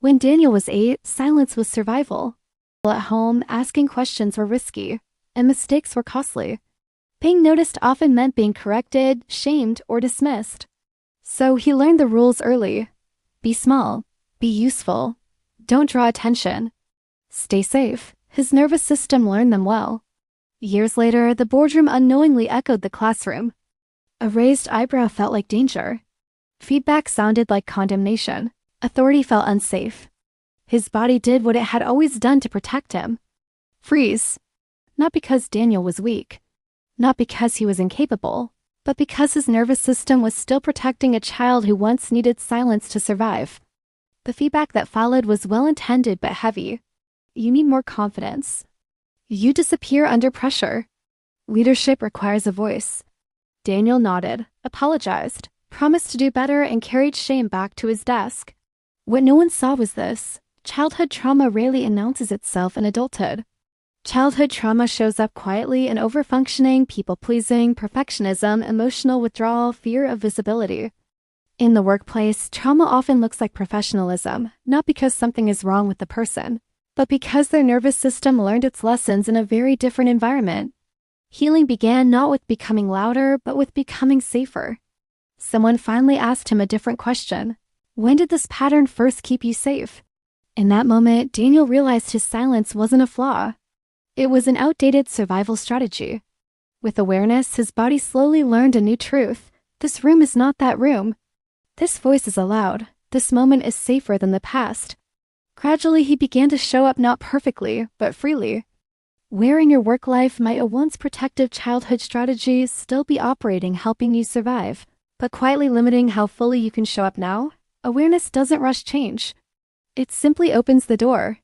When Daniel was 8, silence was survival. At home, asking questions were risky, and mistakes were costly. Being noticed often meant being corrected, shamed, or dismissed. So he learned the rules early. Be small. Be useful. Don't draw attention. Stay safe. His nervous system learned them well. Years later, the boardroom unknowingly echoed the classroom. A raised eyebrow felt like danger. Feedback sounded like condemnation. Authority felt unsafe. His body did what it had always done to protect him. Freeze. Not because Daniel was weak. Not because he was incapable, but because his nervous system was still protecting a child who once needed silence to survive. The feedback that followed was well-intended but heavy. You need more confidence. You disappear under pressure. Leadership requires a voice. Daniel nodded, apologized, promised to do better, and carried shame back to his desk. What no one saw was this. Childhood trauma rarely announces itself in adulthood. Childhood trauma shows up quietly in overfunctioning, people-pleasing, perfectionism, emotional withdrawal, fear of visibility. In the workplace, trauma often looks like professionalism, not because something is wrong with the person, but because their nervous system learned its lessons in a very different environment. Healing began not with becoming louder, but with becoming safer. Someone finally asked him a different question. When did this pattern first keep you safe? In that moment, Daniel realized his silence wasn't a flaw. It was an outdated survival strategy. With awareness, his body slowly learned a new truth. This room is not that room. This voice is allowed. This moment is safer than the past. Gradually, he began to show up not perfectly, but freely. Where in your work life might a once protective childhood strategy still be operating, helping you survive, but quietly limiting how fully you can show up now? Awareness doesn't rush change. It simply opens the door.